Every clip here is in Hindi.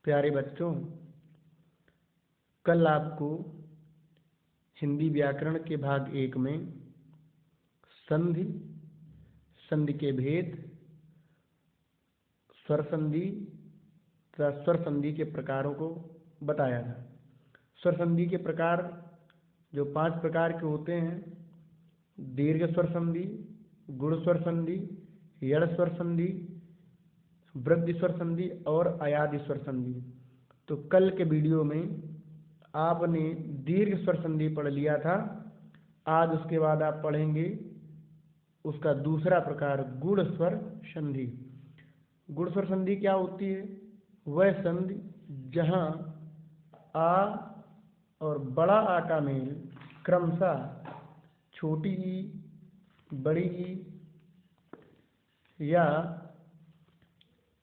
प्यारे बच्चों, कल आपको हिंदी व्याकरण के भाग 1 में संधि, संधि के भेद, स्वर संधि तथा स्वर संधि के प्रकारों को बताया था। स्वर संधि के प्रकार जो 5 प्रकार के होते हैं: दीर्घ स्वर संधि, गुण स्वर संधि, यड़ स्वर संधि, वृद्धि स्वर संधि और अयादि स्वर संधि। तो कल के वीडियो में आपने दीर्घ स्वर संधि पढ़ लिया था। आज उसके बाद आप पढ़ेंगे उसका दूसरा प्रकार, गुण स्वर संधि। गुण स्वर संधि क्या होती है? वह संधि जहाँ आ और बड़ा आ का मेल क्रमशः छोटी ई, बड़ी ई या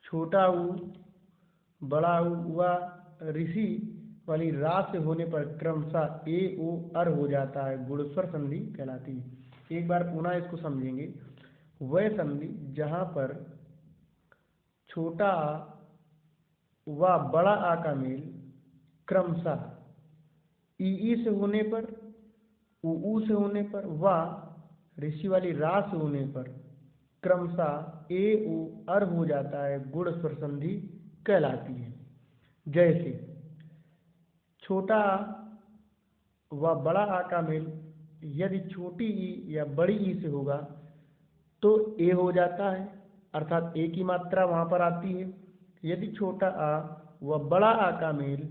छोटा ऊ, बड़ा ऊ व ऋषि वाली रा से होने पर क्रमशः ए ओ अर हो जाता है, गुणस्वर संधि कहलाती है। एक बार पुनः इसको समझेंगे। वह संधि जहाँ पर छोटा आ व बड़ा आ का मेल क्रमशः ई से होने पर, ऊ से होने पर व ऋषि वाली रा से होने पर क्रमशः ए ओ अर हो जाता है, गुण स्वर संधि कहलाती है। जैसे छोटा आ व बड़ा आ का मेल यदि छोटी ई या बड़ी ई से होगा तो ए हो जाता है, अर्थात ए की मात्रा वहाँ पर आती है। यदि छोटा आ व बड़ा आ का मेल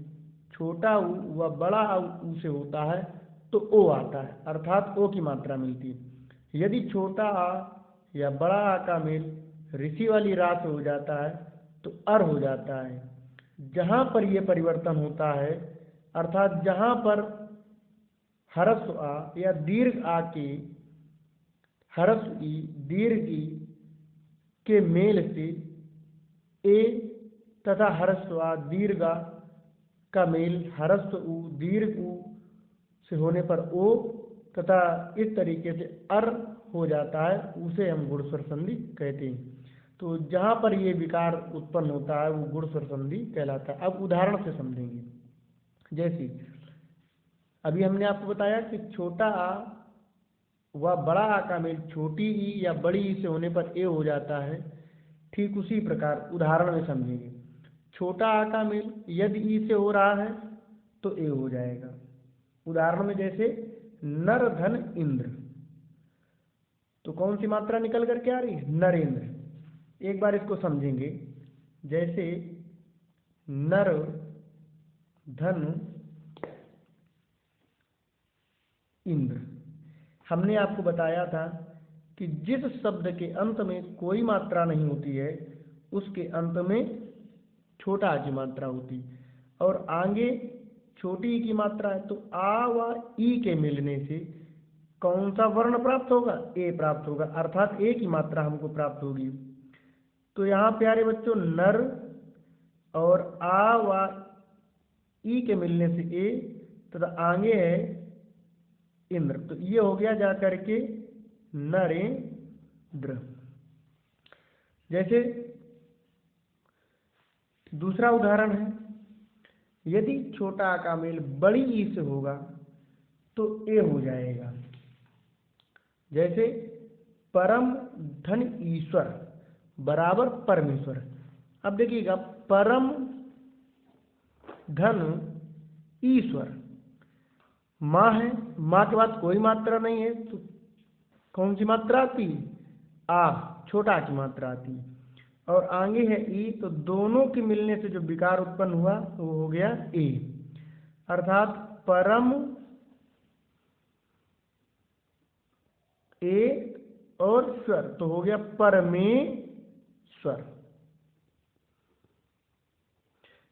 छोटा ऊ व बड़ा ऊ से होता है तो ओ आता है, अर्थात ओ की मात्रा मिलती है। यदि छोटा आ या बड़ा आ का मेल ऋषि वाली रा से हो जाता है तो अर हो जाता है। जहाँ पर यह परिवर्तन होता है, अर्थात जहाँ पर ह्रस्व आ या दीर्घ आ के ह्रस्व ई, दीर्घ ई के मेल से ए तथा ह्रस्व आ, दीर्घ आ का मेल ह्रस्व ऊ, दीर्घ ऊ से होने पर ओ तथा इस तरीके से अर हो जाता है, उसे हम गुण स्वर संधि कहते हैं। तो जहाँ पर ये विकार उत्पन्न होता है वो गुण स्वर संधि कहलाता है। अब उदाहरण से समझेंगे। जैसे अभी हमने आपको बताया कि छोटा आ व बड़ा आ का मेल छोटी ई या बड़ी ई से होने पर ए हो जाता है। ठीक उसी प्रकार उदाहरण में समझेंगे। छोटा आ का मेल यदि ई से हो रहा है तो ए हो जाएगा। उदाहरण में जैसे नर धन इंद्र, तो कौन सी मात्रा निकल करके आ रही है? नरेंद्र। एक बार इसको समझेंगे। जैसे नर धन इंद्र, हमने आपको बताया था कि जिस शब्द के अंत में कोई मात्रा नहीं होती है उसके अंत में छोटा आ की मात्रा होती और आगे छोटी ई की मात्रा है। तो आ व ई के मिलने से कौन सा वर्ण प्राप्त होगा? ए प्राप्त होगा, अर्थात ए की मात्रा हमको प्राप्त होगी। तो यहाँ प्यारे बच्चों नर और आ व ई के मिलने से ए तथा आगे है इंद्र, तो ये हो गया जा करके नरेंद्र। जैसे दूसरा उदाहरण है, यदि छोटा आ का मेल बड़ी ई से होगा तो ए हो जाएगा। जैसे परम धन ईश्वर बराबर परमेश्वर। अब देखिएगा, परम धन ईश्वर, माँ है, माँ के बाद कोई मात्रा नहीं है तो कौन सी मात्रा आती है? आ, छोटा आ की मात्रा आती है और आगे है ई, तो दोनों के मिलने से जो विकार उत्पन्न हुआ वो हो गया ए, अर्थात परम ए और स्वर, तो हो गया परमेश्वर।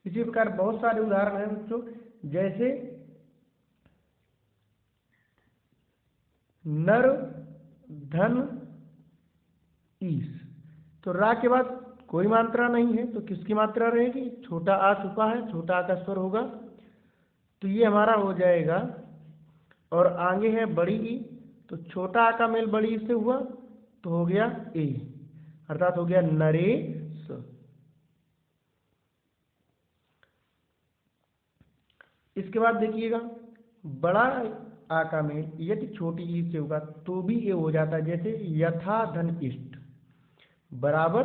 इसी प्रकार बहुत सारे उदाहरण हैं बच्चों। जैसे नर धन ईश, तो रा के बाद कोई मात्रा नहीं है तो किसकी मात्रा रहेगी? छोटा आ छुपा है, छोटा आ का स्वर होगा, तो ये हमारा हो जाएगा। और आगे है बड़ी ई, तो छोटा आ का मेल बड़ी ई से हुआ तो हो गया ए, अर्थात हो गया नरेश। इसके बाद देखिएगा बड़ा आ का मेल यदि छोटी ई से होगा तो भी ये हो जाता है, जैसे यथा धन इष्ट बराबर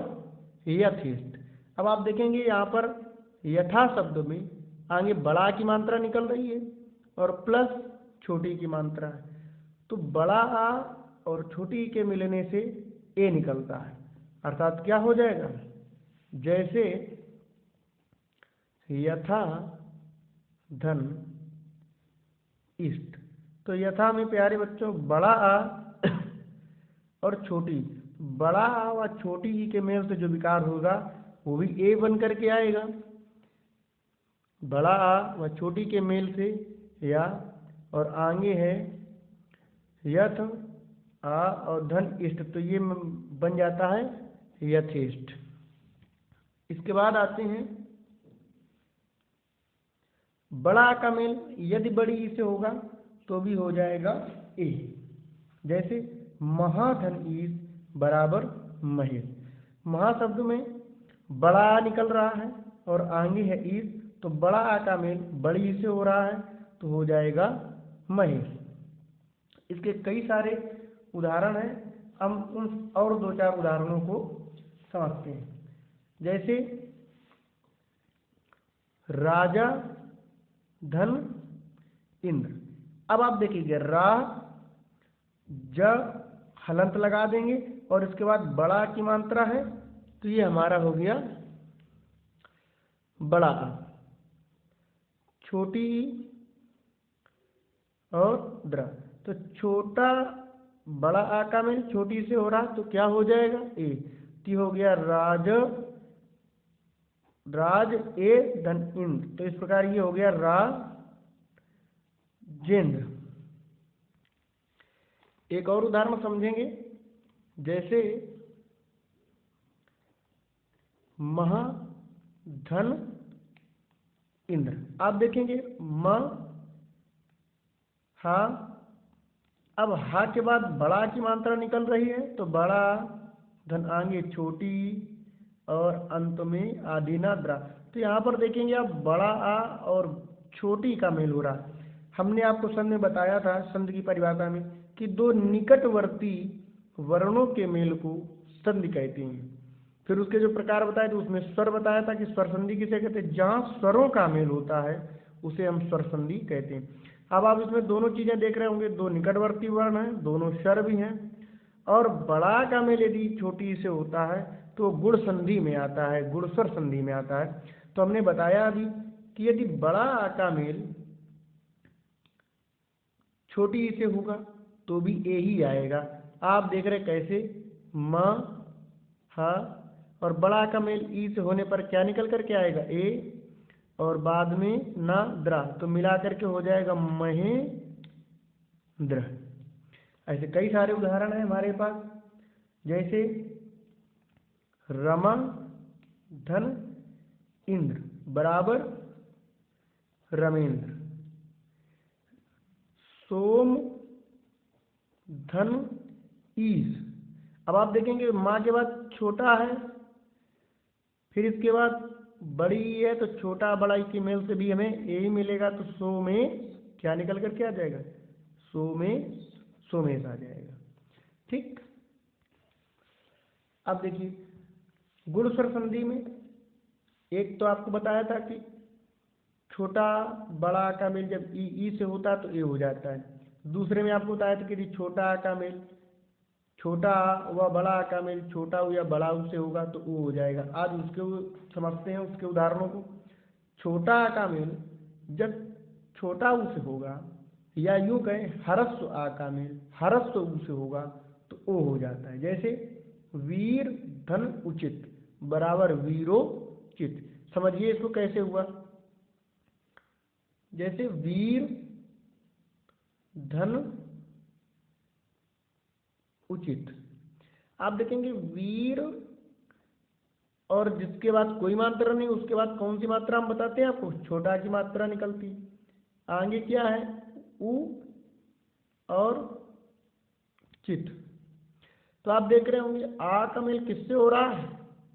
यथेष्ट। अब आप देखेंगे यहाँ पर यथा शब्द में आगे बड़ा की मात्रा निकल रही है और प्लस छोटी की मात्रा है, तो बड़ा आ और छोटी के मिलने से ए निकलता है, अर्थात क्या हो जाएगा, जैसे यथा धन इष्ट। तो यथा में प्यारे बच्चों बड़ा आ और छोटी, बड़ा आ व छोटी ई के मेल से जो विकार होगा वो भी ए बन करके आएगा, बड़ा आ व छोटी के मेल से या, और आगे है यथ आ और धन इष्ट, तो ये बन जाता है यथेष्ट। इसके बाद आते हैं बड़ा आ का मेल यदि बड़ी ई से होगा तो भी हो जाएगा ए, जैसे महाधन ईस बराबर महेश। महाशब्द में बड़ा आ निकल रहा है और आगे है ईस, तो बड़ा आ का मेल बड़ी ई से हो रहा है तो हो जाएगा महेश। इसके कई सारे उदाहरण हैं, हम उन और दो चार उदाहरणों को समझते हैं। जैसे राजा धन इंद्र। अब आप देखिए रा ज हलंत लगा देंगे और इसके बाद बड़ा की मात्रा है तो ये हमारा हो गया बड़ा आ, छोटी और द्र, तो छोटा बड़ा आ का मेल छोटी से हो रहा तो क्या हो जाएगा ए, तो हो गया राज ए धन इंद्र। तो इस प्रकार ये हो गया राजेंद्र। एक और उदाहरण समझेंगे, जैसे महाधन इंद्र। आप देखेंगे म हा, अब हा के बाद बड़ा की मात्रा निकल रही है तो बड़ा धन आगे छोटी और अंत में आदिना द्रा। तो यहाँ पर देखेंगे आप बड़ा आ और छोटी का मेल हो रहा। हमने आपको संध में बताया था, संध की परिभाषा में, कि दो निकटवर्ती वर्णों के मेल को संधि कहते हैं। फिर उसके जो प्रकार बताए थे उसमें स्वर बताया था कि स्वर संधि किसे कहते हैं, जहाँ स्वरों का मेल होता है उसे हम स्वर संधि कहते हैं। अब आप इसमें दोनों चीजें देख रहे होंगे, दो निकटवर्ती वर्ण हैं, दोनों स्वर भी हैं, और बड़ा का मेल यदि छोटी से होता है तो गुण संधि में आता है, गुणस्वर संधि में आता है। तो हमने बताया अभी कि यदि बड़ा आ का मेल छोटी से होगा तो भी ए ही आएगा। आप देख रहे कैसे, म हा और बड़ा का मेल ई से होने पर क्या निकल करके आएगा ए, और बाद में ना द्रा, तो मिला करके हो जाएगा महेंद्र। ऐसे कई सारे उदाहरण हैं हमारे पास, जैसे रमा धन इंद्र बराबर रमेंद्र, सोम धन ईस। अब आप देखेंगे माँ के बाद छोटा है, फिर इसके बाद बड़ी है, तो छोटा बड़ा के मेल से भी हमें ए ही मिलेगा, तो सो में क्या निकल कर के आ जाएगा, सो में सोमेश आ जाएगा। ठीक। अब देखिए गुणस्वर संधि में एक तो आपको बताया था कि छोटा बड़ा का मेल जब ई से होता है तो ए हो जाता है। दूसरे में आपको बताया था कि छोटा आ का मेल छोटा व बड़ा आ का मेल छोटा हो या बड़ा से होगा तो वो हो जाएगा। आज उसके समझते हैं उसके उदाहरणों को। छोटा आ का मेल जब छोटा ऊ से होगा, या यूं कहें हरस्व आ का मेल हरस्व ऊ से होगा तो ओ हो जाता है। जैसे वीर धन उचित बराबर वीरोचित। समझिए इसको कैसे हुआ, जैसे वीर धन उचित, आप देखेंगे वीर और जिसके बाद कोई मात्रा नहीं उसके बाद कौन सी मात्रा हम बताते हैं आपको, छोटा की मात्रा निकलती। आगे क्या है उ और चित। तो आप देख रहे होंगे आ का मेल किससे हो रहा है,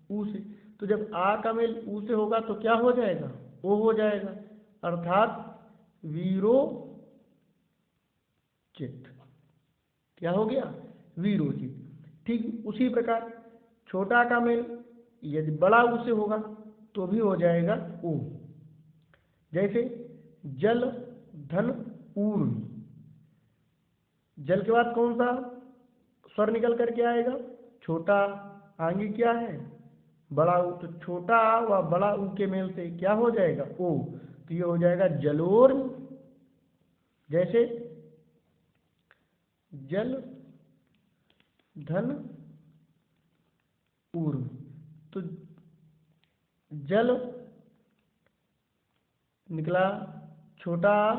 ऊ से। तो जब आ का मेल ऊ से होगा तो क्या हो जाएगा, ओ हो जाएगा। अर्थात वीरोचित। क्या हो गया? वीरोचित। ठीक उसी प्रकार छोटा का मेल यदि बड़ा ऊ से होगा तो भी हो जाएगा ऊ। जैसे जल धन ऊर्म, जल के बाद कौन सा स्वर निकल करके आएगा? छोटा, आगे क्या है? बड़ा ऊ। तो छोटा आ व बड़ा ऊ के मेल से क्या हो जाएगा? ओ। तो ये हो जाएगा जलोर। जैसे जल धन ऊर्म, तो जल निकला छोटा आ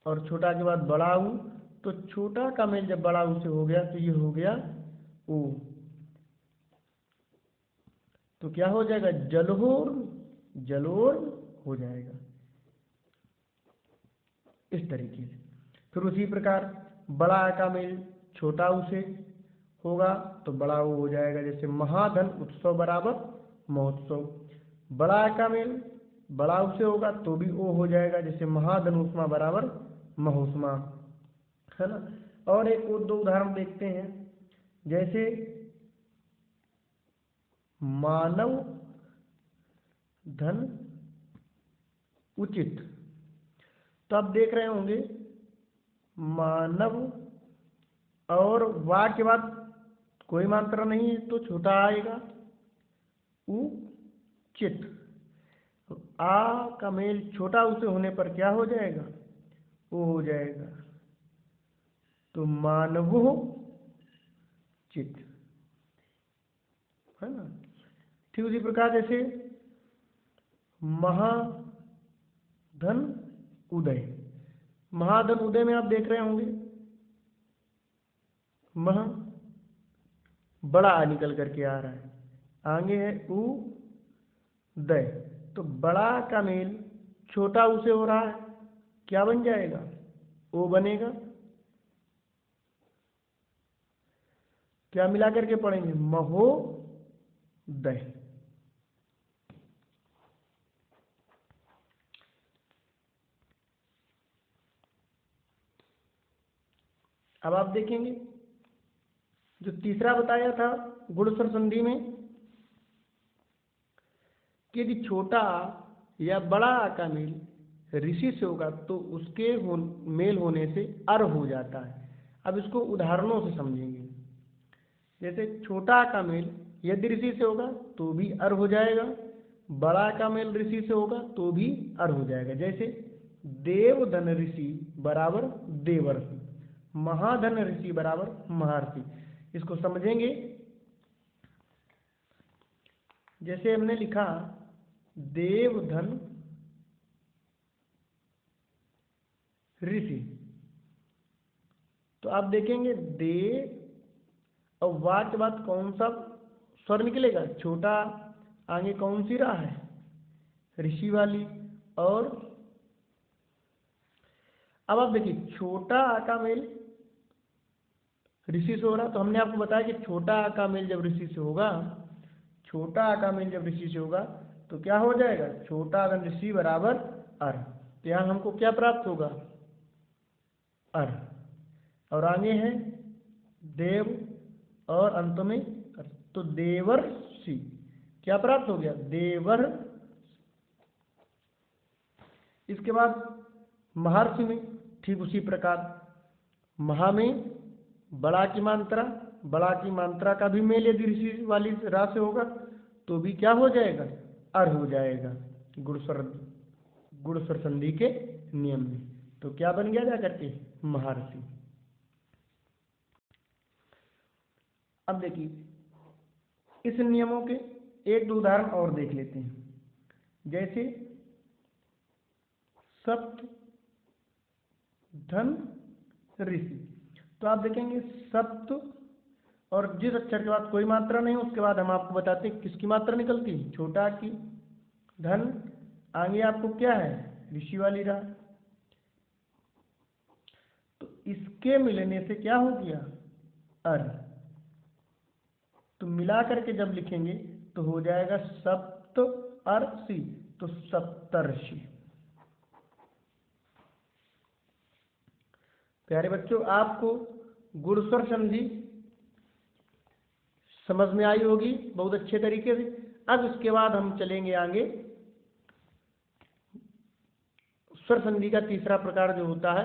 और छोटा के बाद बड़ा ऊ, तो छोटा का मेल जब बड़ा ऊ से हो गया तो ये हो गया ऊ। तो क्या हो जाएगा? जलोर, जलोर हो जाएगा इस तरीके से। फिर उसी प्रकार बड़ा आ का मेल छोटा ऊ से होगा तो बड़ा ऊ हो जाएगा। जैसे महाधन उत्सव बराबर महोत्सव, बड़ा आ का मेल बड़ा ऊ से होगा तो भी ओ हो जाएगा। जैसे महाधन उष्मा बराबर महोष्मा, है ना। और एक और दो उदाहरण देखते हैं। जैसे मानव धन उचित, तो आप देख रहे होंगे मानव और वा के बाद कोई मात्रा नहीं है तो छोटा आएगा उचित। आ का मेल छोटा ऊ से होने पर क्या हो जाएगा? वो हो जाएगा। तो मानवो चित, है ना। ठीक उसी प्रकार जैसे महाधन उदय, महाधन उदय में आप देख रहे होंगे महा बड़ा आ निकल करके आ रहा है, आगे है उदय। तो बड़ा का मेल छोटा ऊ से हो रहा है, क्या बन जाएगा? ओ बनेगा। क्या मिला करके पढ़ेंगे? महोदय। अब आप देखेंगे जो तीसरा बताया था गुणस्वर संधि में कि यदि छोटा या बड़ा आ का मेल ऋषि से होगा तो उसके मेल होने से अर हो जाता है। अब इसको उदाहरणों से समझेंगे। जैसे छोटा का मेल यदि ऋषि से होगा तो भी अर हो जाएगा, बड़ा का मेल ऋषि से होगा तो भी अर हो जाएगा। जैसे देवधन ऋषि बराबर देवर्षि, महाधन ऋषि बराबर महर्षि। इसको समझेंगे। जैसे हमने लिखा देवधन ऋषि, तो आप देखेंगे दे और वा के बाद कौन सा स्वर निकलेगा? छोटा, आगे कौन सी रहा है? ऋषि वाली। और अब आप देखिए छोटा आ का मेल ऋषि से हो रहा, तो हमने आपको बताया कि छोटा आ का मेल जब ऋषि से होगा, छोटा आ का मेल जब ऋषि से होगा तो क्या हो जाएगा? छोटा धन ऋषि बराबर अर। तो यहाँ हमको क्या प्राप्त होगा? अर। और आगे है देव और अंत में अर। तो देवर्षि क्या प्राप्त हो गया? देवर। इसके बाद महर्षि में ठीक उसी प्रकार महा में बड़ा की मात्रा, बड़ा की मात्रा का भी मेल यदि ऋषि वाली रा से होगा तो भी क्या हो जाएगा? अर हो जाएगा गुणस्वर संधि के नियम में। तो क्या बन गया जा करके? महर्षि। अब देखिए इस नियमों के एक दो उदाहरण और देख लेते हैं। जैसे सप्त धन ऋषि, तो आप देखेंगे सप्त और जिस अक्षर के बाद कोई मात्रा नहीं उसके बाद हम आपको बताते हैं किसकी मात्रा निकलती है? छोटा की। धन आगे आपको क्या है? ऋषि वाली रहा। तो इसके मिलने से क्या हो गया? अर। तो मिला करके जब लिखेंगे तो हो जाएगा सप्त अर्षि। तो सप्तर्षि। प्यारे बच्चों, आपको गुणस्वर संधि समझ में आई होगी बहुत अच्छे तरीके से। अब इसके बाद हम चलेंगे आगे स्वर संधि का तीसरा प्रकार जो होता है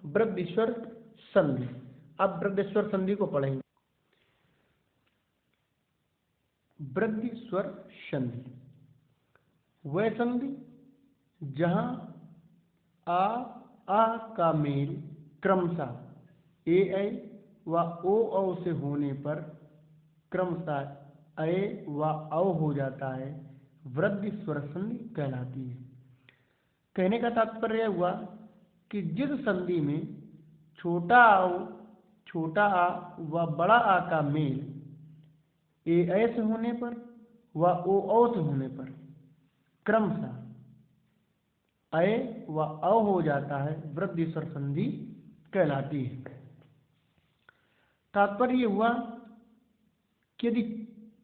वृद्धि स्वर संधि। अब वृद्धि स्वर संधि को पढ़ेंगे। वृद्धि स्वर संधि वह संधि जहां आ का मेल क्रमशः ए व ओ से होने पर क्रमशः ए व औ हो जाता है, वृद्धि स्वर संधि कहलाती है। कहने का तात्पर्य हुआ कि जिस संधि में छोटा आ व बड़ा आ का मेल ए से होने पर व ओ से होने पर क्रमशः अय व अ हो जाता है, वृद्धि स्वर संधि कहलाती है। तात्पर्य हुआ कि यदि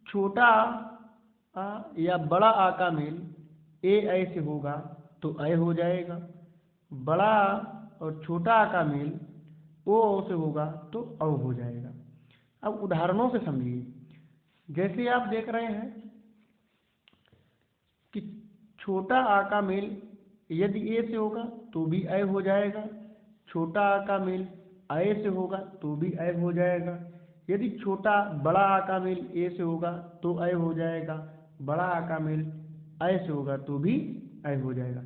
छोटा आ या बड़ा आ का मेल ए से होगा तो अय हो जाएगा, बड़ा और छोटा आ का मेल ओ से होगा तो औ हो जाएगा। अब उदाहरणों से समझिए। जैसे आप देख रहे हैं कि छोटा आ का मेल यदि ए से होगा तो भी अय हो जाएगा, छोटा आ का मेल अय से होगा तो भी अय हो जाएगा। यदि बड़ा आ का मेल ए से होगा तो अय हो जाएगा, बड़ा आ का मेल अय से होगा तो भी अय हो जाएगा।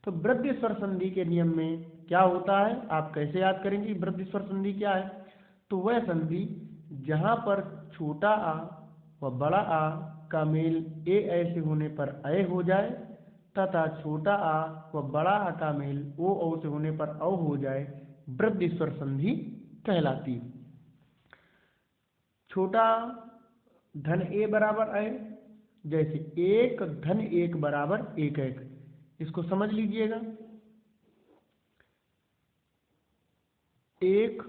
तो वृद्धि स्वर संधि के नियम में क्या होता है, आप कैसे याद करेंगे वृद्धि स्वर संधि क्या है? तो वह संधि जहां पर छोटा आ व बड़ा आ का मेल ए से होने पर अय हो जाए तथा छोटा आ व बड़ा आ का मेल ओ से होने पर औ हो जाए, वृद्धि स्वर संधि कहलाती है। छोटा धन ए बराबर अय, जैसे 1 धन 1 बराबर 1 1, इसको समझ लीजिएगा। 1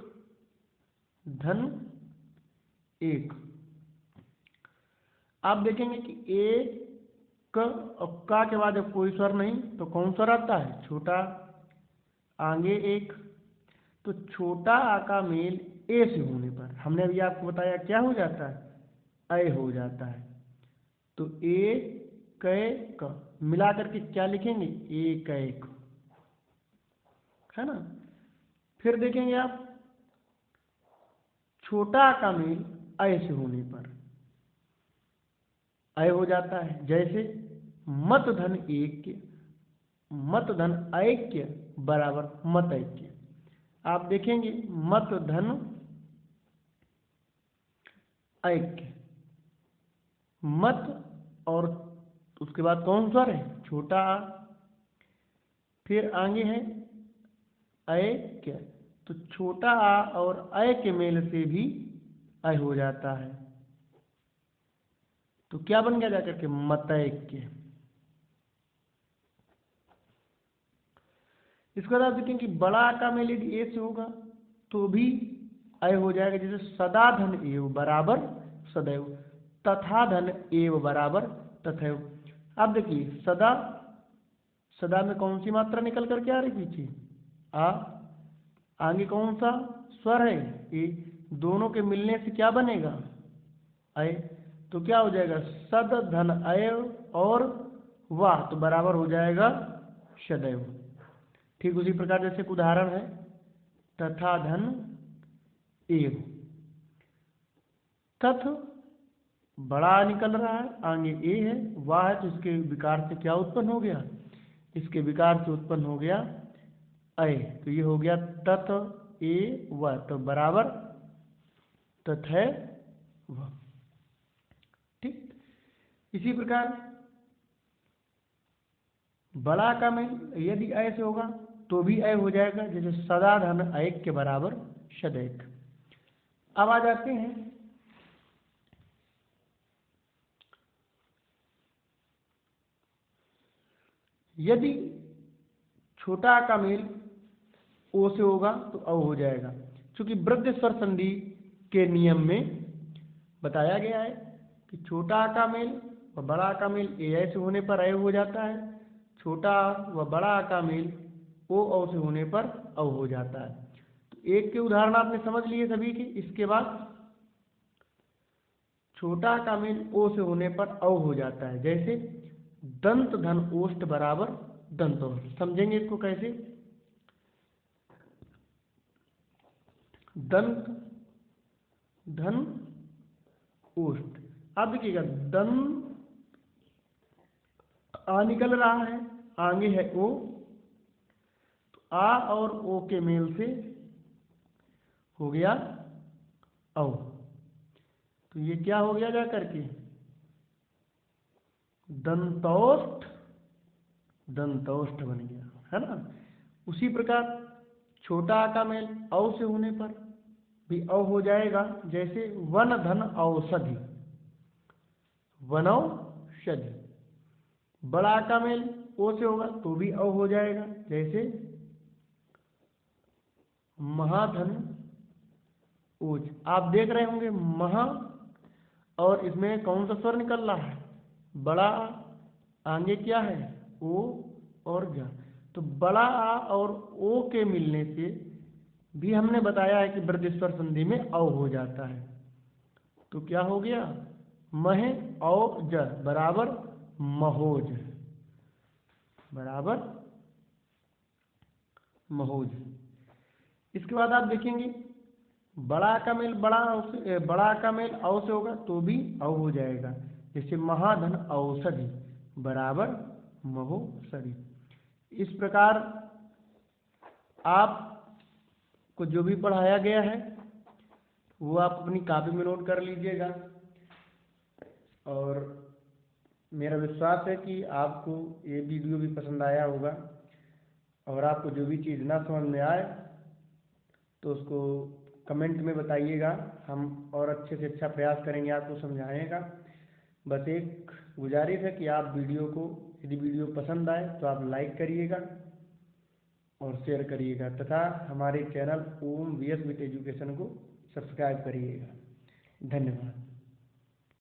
धन 1, आप देखेंगे कि एक और का के बाद जब कोई स्वर नहीं तो कौन स्वर आता है? छोटा, आगे 1। तो छोटा आ का मेल ए से होने पर हमने अभी आपको बताया क्या हो जाता है? अय हो जाता है। तो एक मिला करके क्या लिखेंगे? 1 1, है ना। फिर देखेंगे आप छोटा आ का मेल अय से होने पर अय हो जाता है, जैसे मत धन 1 मत धन ऐक्य बराबर मत ऐक्य। आप देखेंगे मत धन ऐक्य, मत और उसके बाद कौन स्वर है? छोटा आ। फिर आगे है ऐक्य, तो छोटा आ और अय के मेल से भी अय हो जाता है, तो क्या बन गया जाकर के? मतैक्य। इसके बाद आप देखेंगे कि बड़ा आ का मेल यदि ए से होगा तो भी अय हो जाएगा, जैसे सदा धन एव बराबर सदैव, तथा धन एव बराबर तथैव। अब देखिए सदा में कौन सी मात्रा निकल करके आ रही पीछे? आ। आगे कौन सा स्वर है? ए। दोनों के मिलने से क्या बनेगा? अय। तो क्या हो जाएगा? सद धन अय और वाह तो बराबर हो जाएगा सदैव। ठीक उसी प्रकार जैसे एक उदाहरण है तथा धन एव, तथ बड़ा निकल रहा है, आगे ए है, वाह है, तो इसके विकार से क्या उत्पन्न हो गया? इसके विकार से उत्पन्न हो गया अय, तो ये हो गया तथ ए व, तो बराबर तथै व। ठीक इसी प्रकार बड़ा का मेल यदि अय से होगा तो भी अय हो जाएगा, जैसे सदा धन ऐक के बराबर सदैक। अब आ जाते हैं यदि छोटा का मेल ओ से होगा तो अ हो जाएगा, क्योंकि वृद्धि स्वर संधि के नियम में बताया गया है कि छोटा का मेल और बड़ा का मेल ए से होने पर अय हो जाता है, छोटा व बड़ा आ का मेल ओ औ से होने पर औ हो जाता है। तो एक के उदाहरण आपने समझ लिए सभी के। इसके बाद छोटा आ का मेल ओ से होने पर औ हो जाता है, जैसे दंत धन ओष्ठ बराबर दंतोष्ठ। समझेंगे इसको कैसे। दंत धन ओष्ठ। अब देखिएगा दंत आ निकल रहा है, आगे है ओ, तो आ और ओ के मेल से हो गया औ। तो ये क्या हो गया जा करके, दंतोष्ठ दंतोष्ठ बन गया, है ना। उसी प्रकार छोटा आ का मेल औ से होने पर भी औ हो जाएगा, जैसे वन धन औषधि वनौषधि। बड़ा आ का मेल ओ से होगा तो भी औ हो जाएगा, जैसे महाधन ओज। आप देख रहे होंगे महा और इसमें कौन सा स्वर निकल रहा है, बड़ा आ, आगे क्या है ओ और जा। तो बड़ा आ और ओ के मिलने से भी हमने बताया है कि वृद्धि स्वर संधि में औ हो जाता है। तो क्या हो गया, महे औ ज बराबर महोज बराबर महोज। इसके बाद आप देखेंगे बड़ा का मेल बड़ा का मेल औ से होगा तो भी औ हो जाएगा, जैसे महाधन औषधि बराबर महोषधि। इस प्रकार आपको जो भी पढ़ाया गया है वो आप अपनी कॉपी में नोट कर लीजिएगा। और मेरा विश्वास है कि आपको ये वीडियो भी पसंद आया होगा। और आपको जो भी चीज़ ना समझ में आए तो उसको कमेंट में बताइएगा, हम और अच्छे से अच्छा प्रयास करेंगे आपको समझाने का। बस एक गुजारिश है कि आप वीडियो को, यदि वीडियो पसंद आए तो आप लाइक करिएगा और शेयर करिएगा, तथा हमारे channel Om VS with education को सब्सक्राइब करिएगा। धन्यवाद।